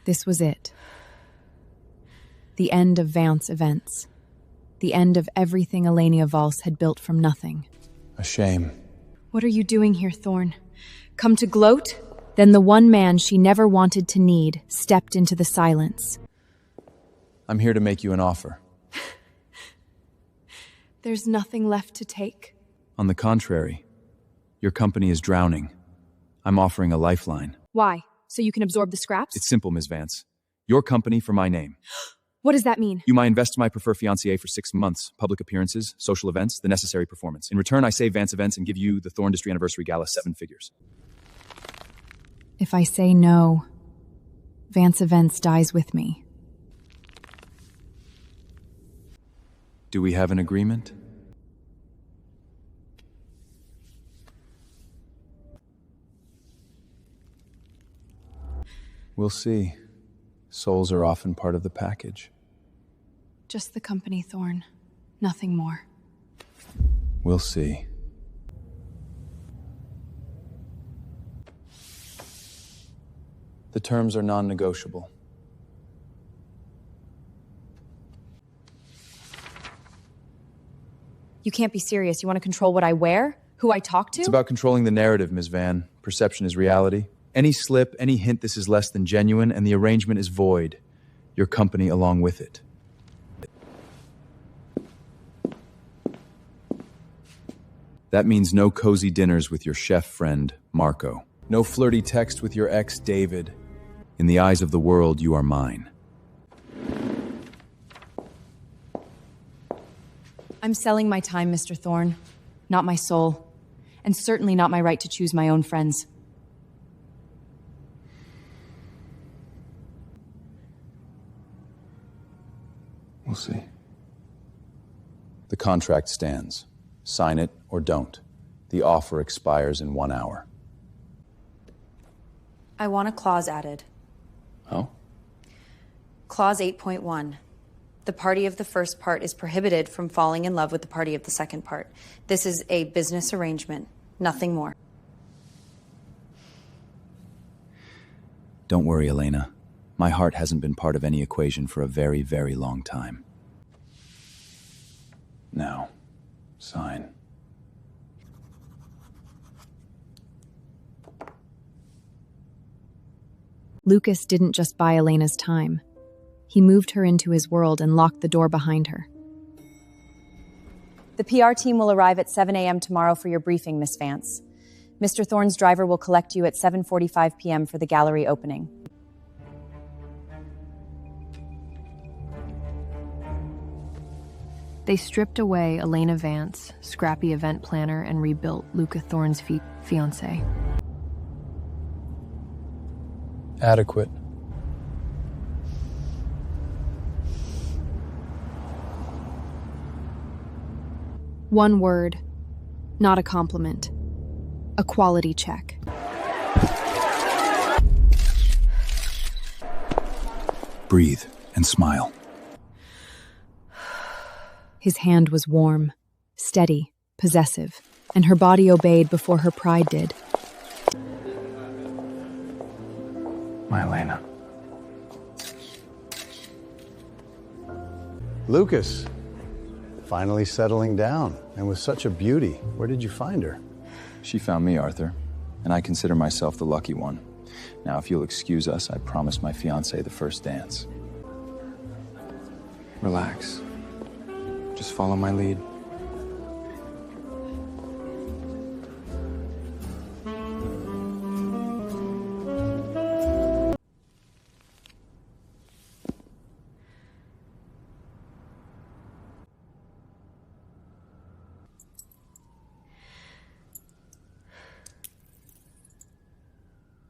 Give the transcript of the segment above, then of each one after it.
This was it. The end of Vance events. The end of everything Elena Vance had built from nothing. A shame. What are you doing here, Thorne? Come to gloat? Then the one man she never wanted to need stepped into the silence. I'm here to make you an offer. There's nothing left to take. On the contrary, your company is drowning. I'm offering a lifeline. Why? So you can absorb the scraps? It's simple, Ms. Vance. Your company for my name. What does that mean? You might invest in my preferred fiancée for 6 months, public appearances, social events, the necessary performance. In return, I save Vance events and give you the Thorne Industry Anniversary Gala 7 figures. If I say no, Vance Events dies with me. Do we have an agreement? We'll see. Souls are often part of the package. Just the company, Thorne. Nothing more. We'll see. The terms are non-negotiable. You can't be serious. You want to control what I wear? Who I talk to? It's about controlling the narrative, Ms. Van. Perception is reality. Any slip, any hint this is less than genuine, and the arrangement is void. Your company along with it. That means no cozy dinners with your chef friend, Marco. No flirty text with your ex, David. In the eyes of the world, you are mine. I'm selling my time, Mr. Thorne. Not my soul. And certainly not my right to choose my own friends. We'll see. The contract stands. Sign it or don't. The offer expires in 1 hour. I want a clause added. Oh? Clause 8.1. The party of the first part is prohibited from falling in love with the party of the second part. This is a business arrangement, nothing more. Don't worry, Elena. My heart hasn't been part of any equation for a very, very long time. Now, sign. Lucas didn't just buy Elena's time. He moved her into his world and locked the door behind her. The PR team will arrive at 7 a.m. tomorrow for your briefing, Miss Vance. Mr. Thorne's driver will collect you at 7:45 p.m. for the gallery opening. They stripped away Elena Vance, scrappy event planner, and rebuilt Lucas Thorne's fiancée. Adequate. One word, not a compliment. A quality check. Breathe and smile. His hand was warm, steady, possessive, and her body obeyed before her pride did. My Elena. Lucas, finally settling down, and with such a beauty. Where did you find her? She found me, Arthur, and I consider myself the lucky one. Now, if you'll excuse us, I promised my fiancée the first dance. Relax. Just follow my lead.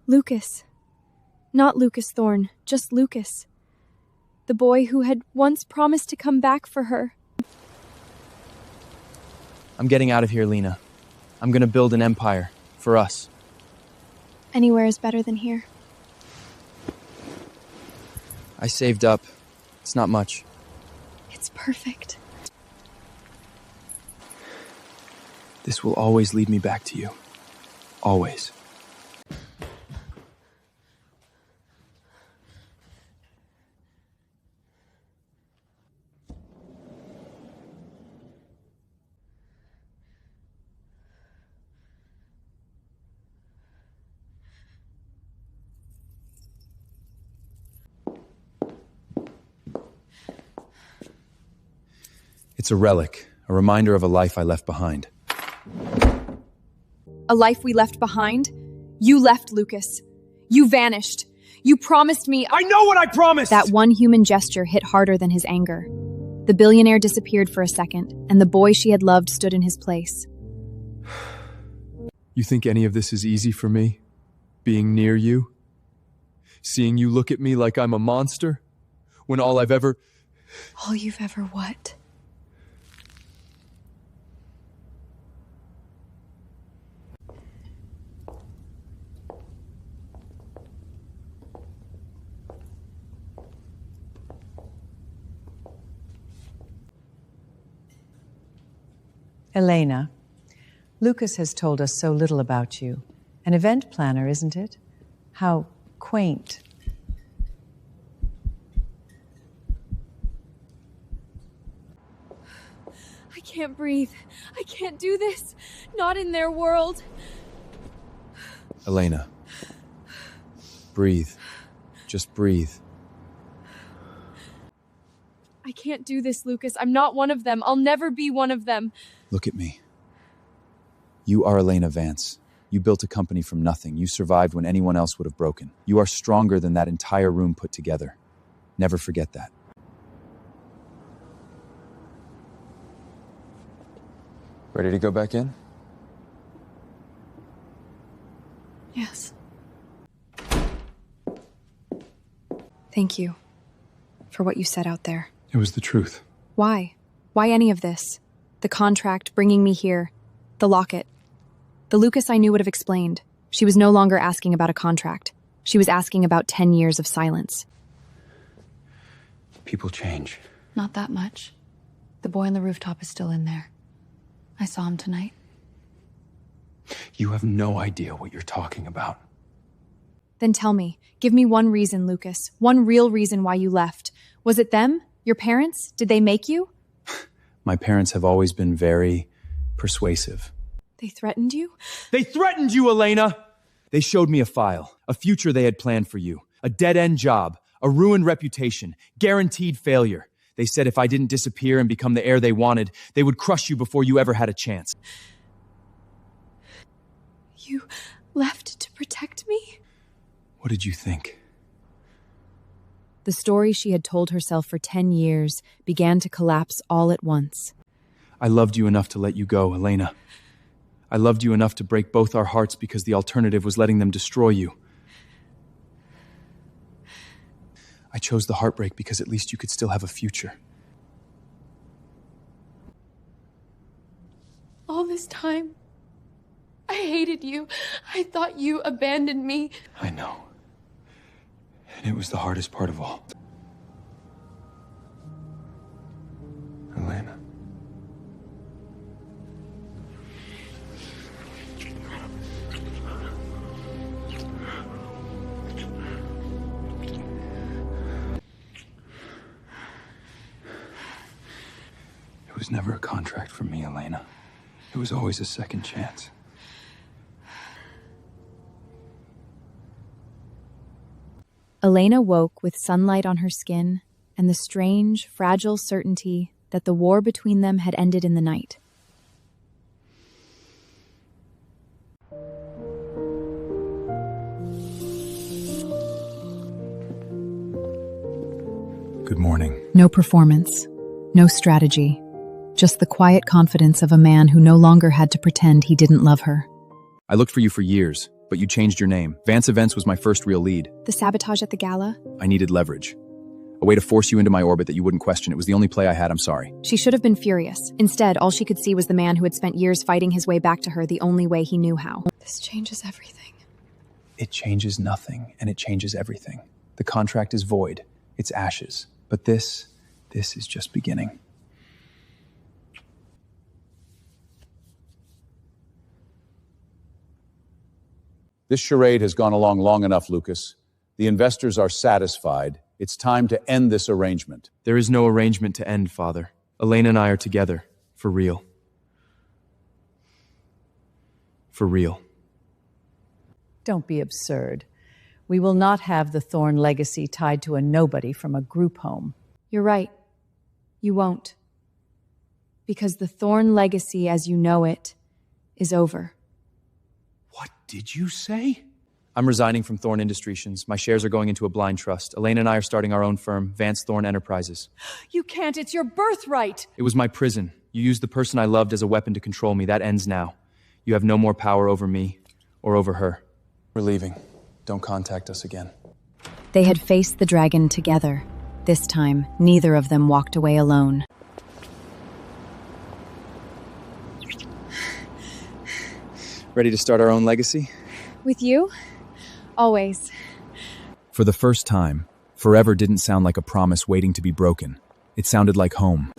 Lucas. Not Lucas Thorne, just Lucas. The boy who had once promised to come back for her. I'm getting out of here, Lena. I'm gonna build an empire. For us. Anywhere is better than here. I saved up. It's not much. It's perfect. This will always lead me back to you. Always. It's a relic, a reminder of a life I left behind. A life we left behind? You left, Lucas. You vanished. You promised me— I know what I promised! That one human gesture hit harder than his anger. The billionaire disappeared for a second, and the boy she had loved stood in his place. You think any of this is easy for me? Being near you? Seeing you look at me like I'm a monster? When all I've ever— All you've ever what? Elena, Lucas has told us so little about you. An event planner, isn't it? How quaint. I can't breathe. I can't do this. Not in their world. Elena. Breathe. Just breathe. I can't do this, Lucas. I'm not one of them. I'll never be one of them. Look at me. You are Elena Vance. You built a company from nothing. You survived when anyone else would have broken. You are stronger than that entire room put together. Never forget that. Ready to go back in? Yes. Thank you for what you said out there. It was the truth. Why? Why any of this? The contract, bringing me here, the locket. The Lucas I knew would have explained. She was no longer asking about a contract. She was asking about 10 years of silence. People change. Not that much. The boy on the rooftop is still in there. I saw him tonight. You have no idea what you're talking about. Then tell me, give me one reason, Lucas. One real reason why you left. Was it them? Your parents? Did they make you? My parents have always been very persuasive. They threatened you? They threatened you, Elena! They showed me a file, a future they had planned for you, a dead-end job, a ruined reputation, guaranteed failure. They said if I didn't disappear and become the heir they wanted, they would crush you before you ever had a chance. You left to protect me? What did you think? The story she had told herself for 10 years began to collapse all at once. I loved you enough to let you go, Elena. I loved you enough to break both our hearts because the alternative was letting them destroy you. I chose the heartbreak because at least you could still have a future. All this time, I hated you. I thought you abandoned me. I know. And it was the hardest part of all. Elena. It was never a contract for me, Elena. It was always a second chance. Elena woke with sunlight on her skin and the strange, fragile certainty that the war between them had ended in the night. Good morning. No performance, no strategy, just the quiet confidence of a man who no longer had to pretend he didn't love her. I looked for you for years, but you changed your name. Vance Events was my first real lead. The sabotage at the gala? I needed leverage. A way to force you into my orbit that you wouldn't question. It was the only play I had, I'm sorry. She should have been furious. Instead, all she could see was the man who had spent years fighting his way back to her the only way he knew how. This changes everything. It changes nothing, and it changes everything. The contract is void. It's ashes. But this is just beginning. This charade has gone along long enough, Lucas. The investors are satisfied. It's time to end this arrangement. There is no arrangement to end, Father. Elena and I are together. For real. For real. Don't be absurd. We will not have the Thorne legacy tied to a nobody from a group home. You're right. You won't. Because the Thorne legacy as you know it is over. What did you say? I'm resigning from Thorne Industries. My shares are going into a blind trust. Elena and I are starting our own firm, Vance Thorne Enterprises. You can't, it's your birthright! It was my prison. You used the person I loved as a weapon to control me. That ends now. You have no more power over me or over her. We're leaving. Don't contact us again. They had faced the dragon together. This time, neither of them walked away alone. Ready to start our own legacy? With you? Always. For the first time, forever didn't sound like a promise waiting to be broken. It sounded like home.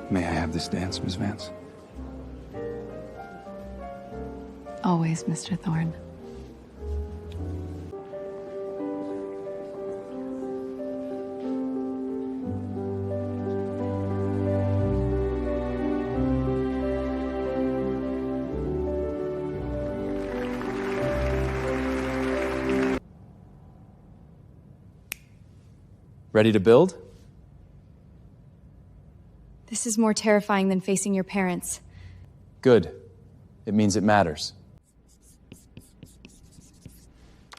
May I have this dance, Miss Vance? Always, Mr. Thorne. Ready to build? This is more terrifying than facing your parents. Good. It means it matters.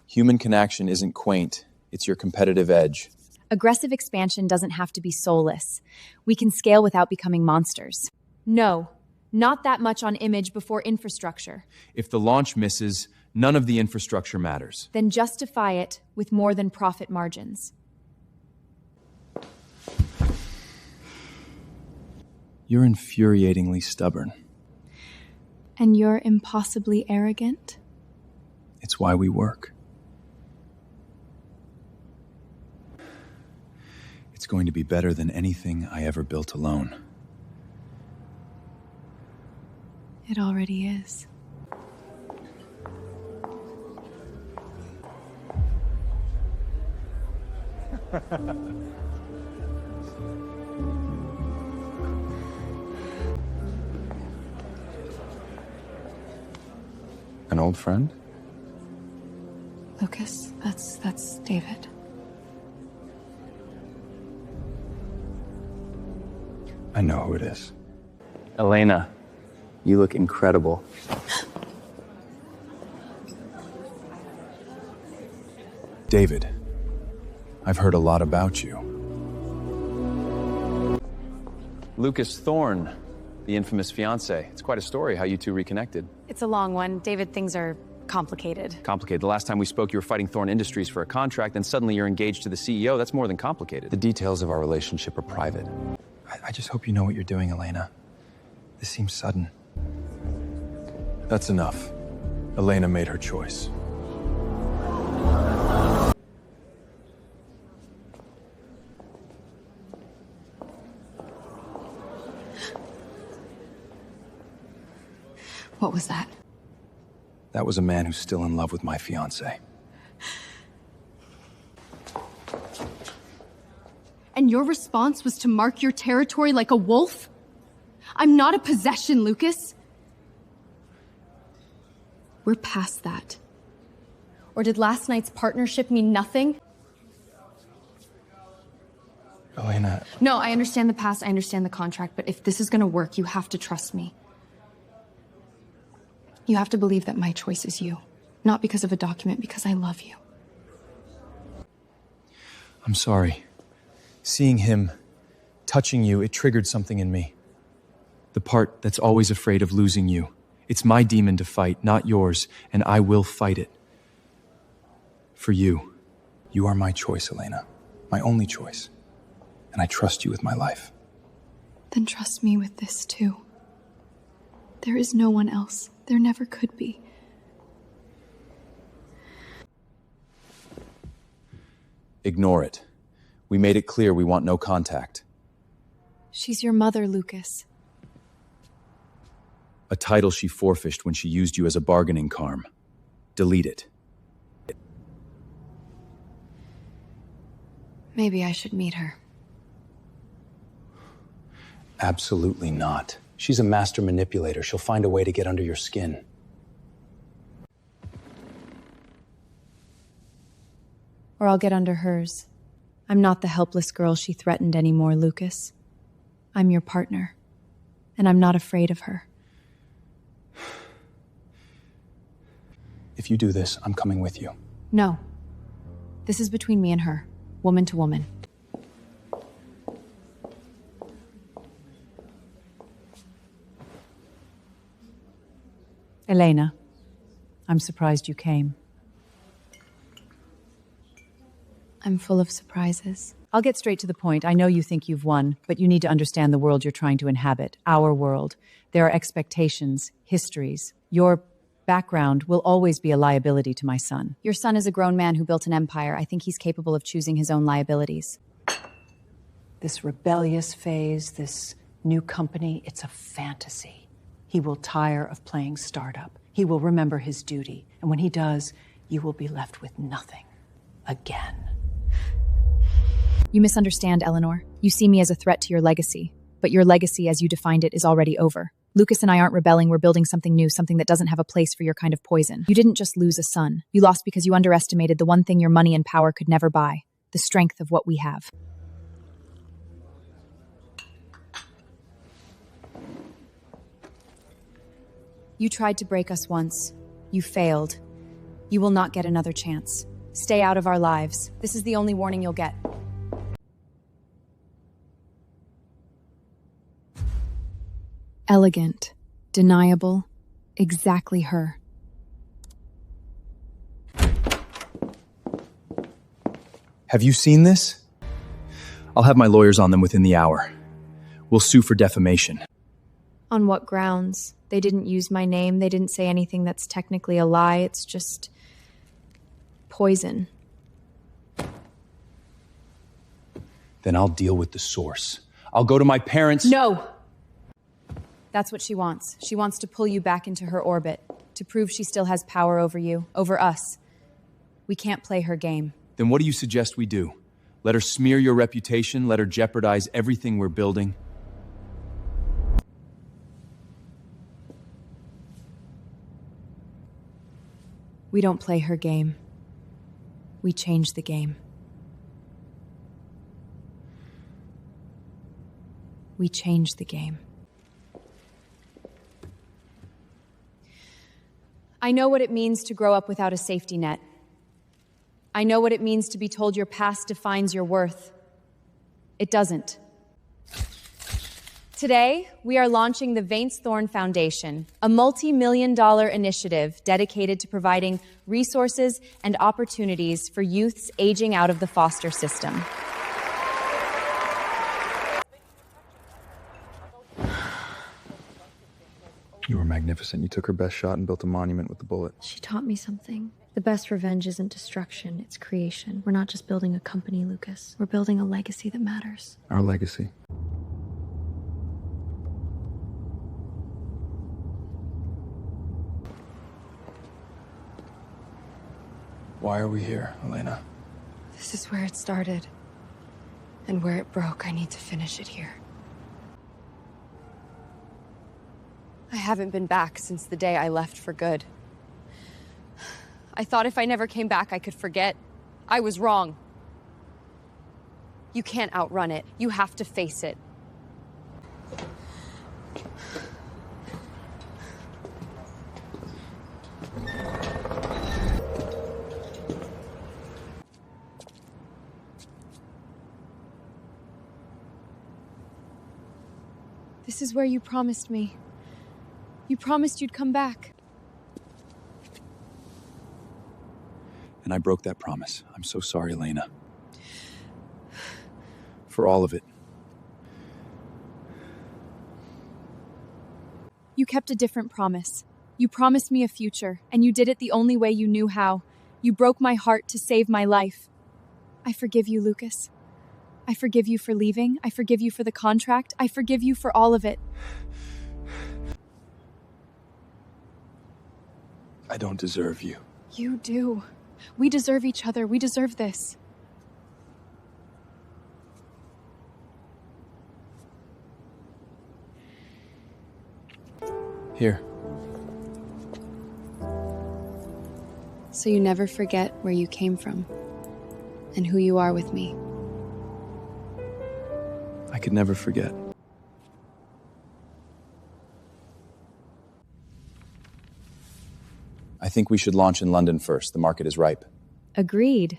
Human connection isn't quaint. It's your competitive edge. Aggressive expansion doesn't have to be soulless. We can scale without becoming monsters. No, not that much on image before infrastructure. If the launch misses, none of the infrastructure matters. Then justify it with more than profit margins. You're infuriatingly stubborn. And you're impossibly arrogant? It's why we work. It's going to be better than anything I ever built alone. It already is. An old friend? Lucas, that's David. I know who it is. Elena, you look incredible. David, I've heard a lot about you. Lucas Thorne, the infamous fiancé. It's quite a story how you two reconnected. It's a long one. David, things are complicated. Complicated. The last time we spoke, you were fighting Thorne Industries for a contract, then suddenly you're engaged to the CEO. That's more than complicated. The details of our relationship are private. I just hope you know what you're doing, Elena. This seems sudden. That's enough. Elena made her choice. What was that? That was a man who's still in love with my fiancée. And your response was to mark your territory like a wolf? I'm not a possession, Lucas. We're past that. Or did last night's partnership mean nothing? Elena... No, I understand the past, I understand the contract, but if this is gonna work, you have to trust me. You have to believe that my choice is you. Not because of a document, because I love you. I'm sorry. Seeing him, touching you, it triggered something in me. The part that's always afraid of losing you. It's my demon to fight, not yours, and I will fight it. For you. You are my choice, Elena. My only choice. And I trust you with my life. Then trust me with this too. There is no one else. There never could be. Ignore it. We made it clear we want no contact. She's your mother, Lucas. A title she forfeited when she used you as a bargaining charm. Delete it. Maybe I should meet her. Absolutely not. She's a master manipulator. She'll find a way to get under your skin. Or I'll get under hers. I'm not the helpless girl she threatened anymore, Lucas. I'm your partner, and I'm not afraid of her. If you do this, I'm coming with you. No. This is between me and her, woman to woman. Elena, I'm surprised you came. I'm full of surprises. I'll get straight to the point. I know you think you've won, but you need to understand the world you're trying to inhabit, our world. There are expectations, histories. Your background will always be a liability to my son. Your son is a grown man who built an empire. I think he's capable of choosing his own liabilities. This rebellious phase, this new company, it's a fantasy. He will tire of playing startup. He will remember his duty. And when he does, you will be left with nothing. Again. You misunderstand, Eleanor. You see me as a threat to your legacy. But your legacy, as you defined it, is already over. Lucas and I aren't rebelling. We're building something new, something that doesn't have a place for your kind of poison. You didn't just lose a son. You lost because you underestimated the one thing your money and power could never buy. The strength of what we have. You tried to break us once. You failed. You will not get another chance. Stay out of our lives. This is the only warning you'll get. Elegant, deniable, exactly her. Have you seen this? I'll have my lawyers on them within the hour. We'll sue for defamation. On what grounds? They didn't use my name. They didn't say anything that's technically a lie. It's just poison. Then I'll deal with the source. I'll go to my parents. No! That's what she wants. She wants to pull you back into her orbit, to prove she still has power over you, over us. We can't play her game. Then what do you suggest we do? Let her smear your reputation? Let her jeopardize everything we're building? We don't play her game. We change the game. We change the game. I know what it means to grow up without a safety net. I know what it means to be told your past defines your worth. It doesn't. Today, we are launching the Vance Thorne Foundation, a multi-million-dollar initiative dedicated to providing resources and opportunities for youths aging out of the foster system. You were magnificent. You took her best shot and built a monument with the bullet. She taught me something. The best revenge isn't destruction, it's creation. We're not just building a company, Lucas. We're building a legacy that matters. Our legacy. Why are we here, Elena? This is where it started. And where it broke, I need to finish it here. I haven't been back since the day I left for good. I thought if I never came back, I could forget. I was wrong. You can't outrun it. You have to face it. This is where you promised me. You promised you'd come back. And I broke that promise. I'm so sorry, Elena. For all of it. You kept a different promise. You promised me a future, and you did it the only way you knew how. You broke my heart to save my life. I forgive you, Lucas. I forgive you for leaving. I forgive you for the contract. I forgive you for all of it. I don't deserve you. You do. We deserve each other. We deserve this. Here. So you never forget where you came from and who you are with me. I could never forget. I think we should launch in London first. The market is ripe. Agreed.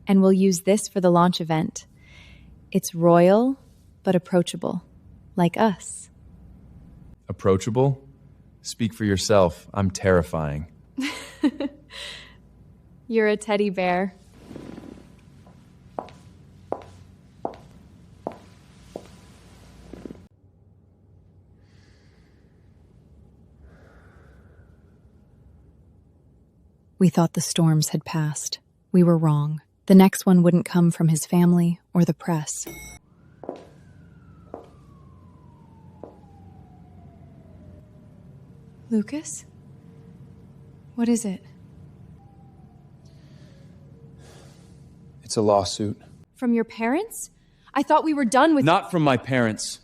And we'll use this for the launch event. It's royal, but approachable. Like us. Approachable? Speak for yourself. I'm terrifying. You're a teddy bear. We thought the storms had passed. We were wrong. The next one wouldn't come from his family or the press. Lucas? What is it? It's a lawsuit. From your parents? I thought we were done with— Not from my parents.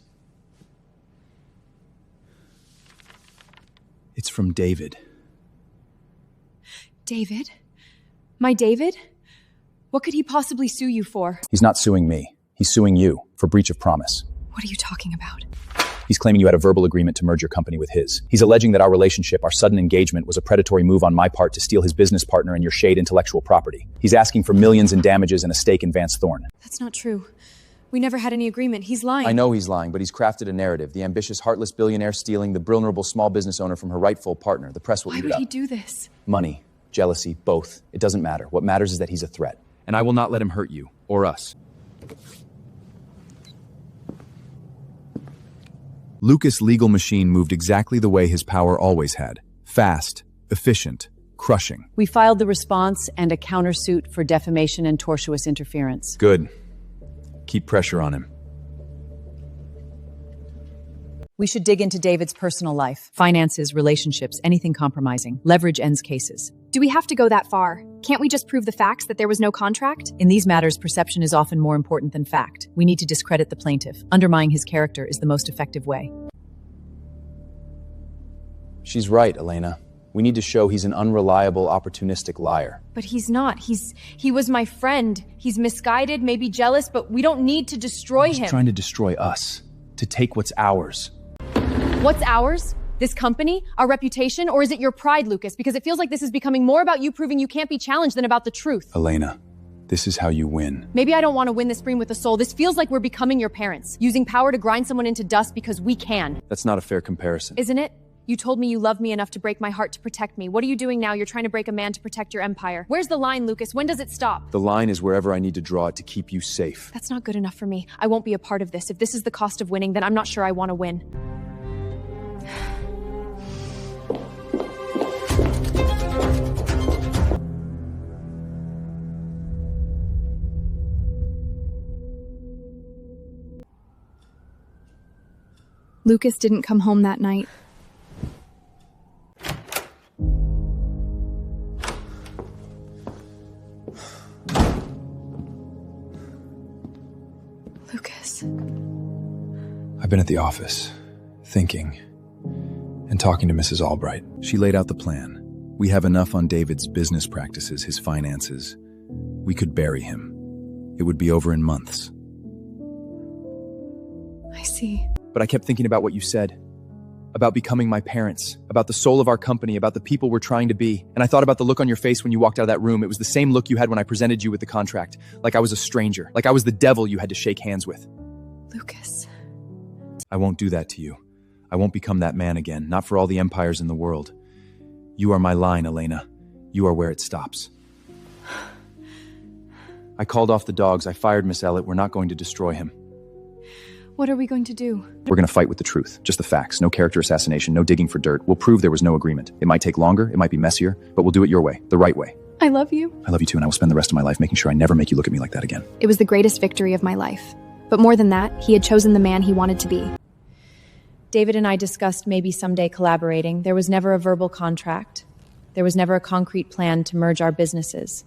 It's from David. David? My David? What could he possibly sue you for? He's not suing me. He's suing you for breach of promise. What are you talking about? He's claiming you had a verbal agreement to merge your company with his. He's alleging that our relationship, our sudden engagement, was a predatory move on my part to steal his business partner and your shade intellectual property. He's asking for millions in damages and a stake in Vance Thorne. That's not true. We never had any agreement. He's lying. I know he's lying, but he's crafted a narrative. The ambitious, heartless billionaire stealing the vulnerable small business owner from her rightful partner. The press will eat it up. Why would he do this? Money, jealousy, both. It doesn't matter. What matters is that he's a threat. And I will not let him hurt you, or us. Lucas' legal machine moved exactly the way his power always had. Fast, efficient, crushing. We filed the response and a countersuit for defamation and tortious interference. Good. Keep pressure on him. We should dig into David's personal life, finances, relationships, anything compromising. Leverage ends cases. Do we have to go that far? Can't we just prove the facts that there was no contract? In these matters, perception is often more important than fact. We need to discredit the plaintiff. Undermining his character is the most effective way. She's right, Elena. We need to show he's an unreliable, opportunistic liar. But he's not. He was my friend. He's misguided, maybe jealous, but we don't need to destroy him. He's trying to destroy us. To take what's ours. What's ours? This company? Our reputation? Or is it your pride, Lucas? Because it feels like this is becoming more about you proving you can't be challenged than about the truth. Elena, this is how you win. Maybe I don't want to win this spree with a soul. This feels like we're becoming your parents. Using power to grind someone into dust because we can. That's not a fair comparison. Isn't it? You told me you love me enough to break my heart to protect me. What are you doing now? You're trying to break a man to protect your empire. Where's the line, Lucas? When does it stop? The line is wherever I need to draw it to keep you safe. That's not good enough for me. I won't be a part of this. If this is the cost of winning, then I'm not sure I want to win. Lucas didn't come home that night. Lucas. I've been at the office, thinking, and talking to Mrs. Albright. She laid out the plan. We have enough on David's business practices, his finances. We could bury him. It would be over in months. I see. But I kept thinking about what you said. About becoming my parents. About the soul of our company. About the people we're trying to be. And I thought about the look on your face when you walked out of that room. It was the same look you had when I presented you with the contract. Like I was a stranger. Like I was the devil you had to shake hands with. Lucas. I won't do that to you. I won't become that man again. Not for all the empires in the world. You are my line, Elena. You are where it stops. I called off the dogs. I fired Miss Ellett. We're not going to destroy him. What are we going to do? We're going to fight with the truth. Just the facts. No character assassination. No digging for dirt. We'll prove there was no agreement. It might take longer. It might be messier. But we'll do it your way. The right way. I love you. I love you too, and I will spend the rest of my life making sure I never make you look at me like that again. It was the greatest victory of my life. But more than that, he had chosen the man he wanted to be. David and I discussed maybe someday collaborating. There was never a verbal contract. There was never a concrete plan to merge our businesses.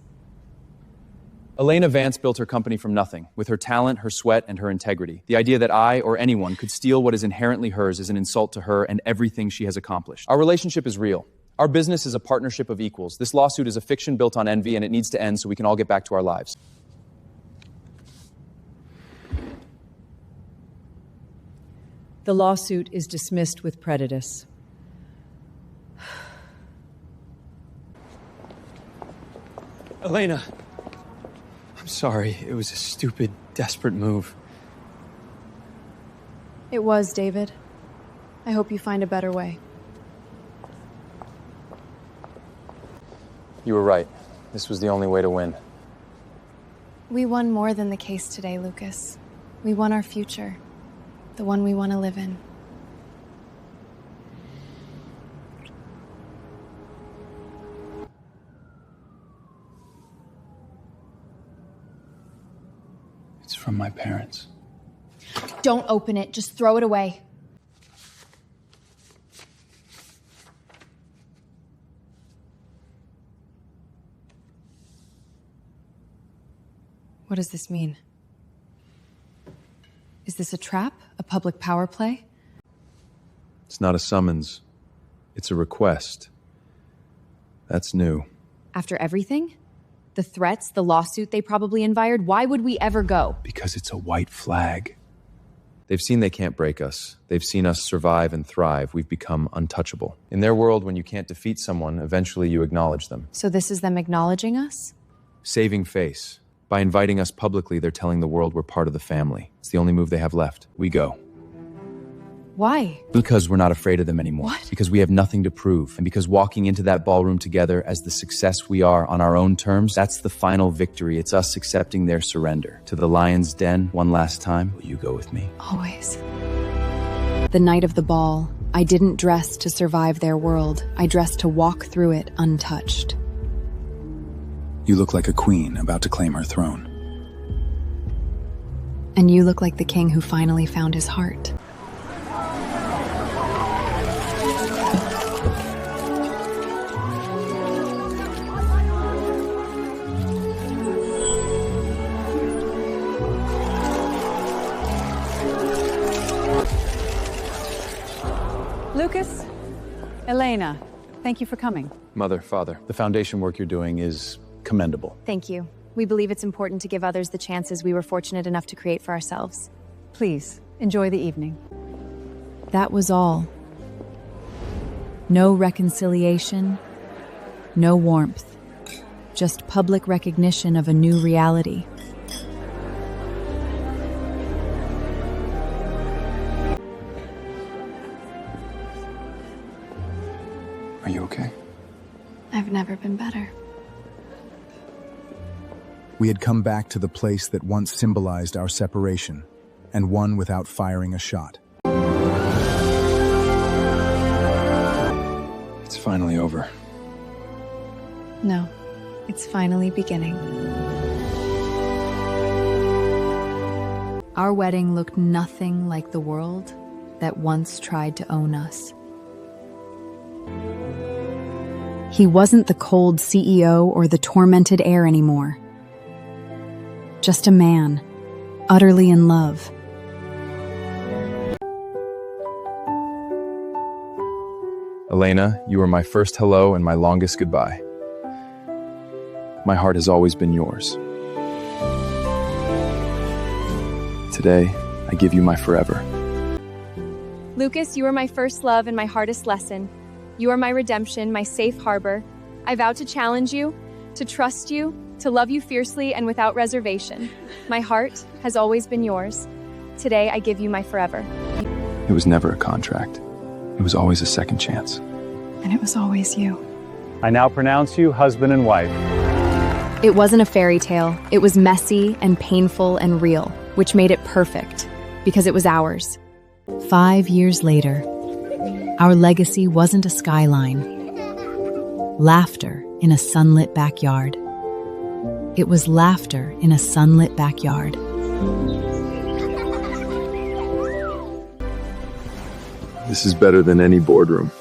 Elena Vance built her company from nothing, with her talent, her sweat, and her integrity. The idea that I or anyone could steal what is inherently hers is an insult to her and everything she has accomplished. Our relationship is real. Our business is a partnership of equals. This lawsuit is a fiction built on envy, and it needs to end so we can all get back to our lives. The lawsuit is dismissed with prejudice. Elena, I'm sorry. It was a stupid, desperate move. It was, David. I hope you find a better way. You were right. This was the only way to win. We won more than the case today, Lucas. We won our future. The one we want to live in. It's from my parents. Don't open it. Just throw it away. What does this mean? Is this a trap? A public power play? It's not a summons. It's a request. That's new. After everything? The threats, the lawsuit they probably invited, why would we ever go? Because it's a white flag. They've seen they can't break us. They've seen us survive and thrive. We've become untouchable. In their world, when you can't defeat someone, eventually you acknowledge them. So this is them acknowledging us? Saving face. By inviting us publicly, they're telling the world we're part of the family. It's the only move they have left. We go. Why? Because we're not afraid of them anymore. What? Because we have nothing to prove. And because walking into that ballroom together as the success we are on our own terms, that's the final victory. It's us accepting their surrender. To the lion's den, one last time. Will you go with me? Always. The night of the ball, I didn't dress to survive their world. I dressed to walk through it untouched. You look like a queen about to claim her throne. And you look like the king who finally found his heart. Lucas, Elena, thank you for coming. Mother, father, the foundation work you're doing is commendable. Thank you. We believe it's important to give others the chances we were fortunate enough to create for ourselves. Please, enjoy the evening. That was all. No reconciliation, no warmth. Just public recognition of a new reality. Are you okay? I've never been better. We had come back to the place that once symbolized our separation, and won without firing a shot. It's finally over. No, it's finally beginning. Our wedding looked nothing like the world that once tried to own us. He wasn't the cold CEO or the tormented heir anymore. Just a man, utterly in love. Elena, you were my first hello and my longest goodbye. My heart has always been yours. Today, I give you my forever. Lucas, you are my first love and my hardest lesson. You are my redemption, my safe harbor. I vow to challenge you, to trust you, to love you fiercely and without reservation. My heart has always been yours. Today, I give you my forever. It was never a contract. It was always a second chance. And it was always you. I now pronounce you husband and wife. It wasn't a fairy tale. It was messy and painful and real, which made it perfect, because it was ours. 5 years later, our legacy wasn't a skyline. Laughter in a sunlit backyard. It was laughter in a sunlit backyard. This is better than any boardroom.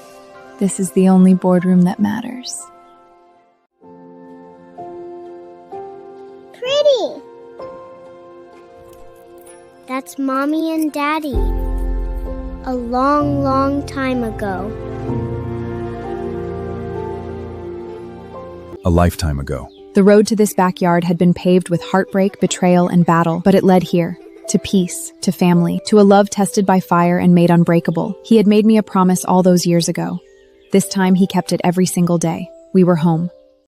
This is the only boardroom that matters. Pretty That's Mommy and Daddy. A long, long time ago. A lifetime ago. The road to this backyard had been paved with heartbreak, betrayal, and battle, but it led here. To peace, to family, to a love tested by fire and made unbreakable. He had made me a promise all those years ago. This time he kept it every single day. We were home.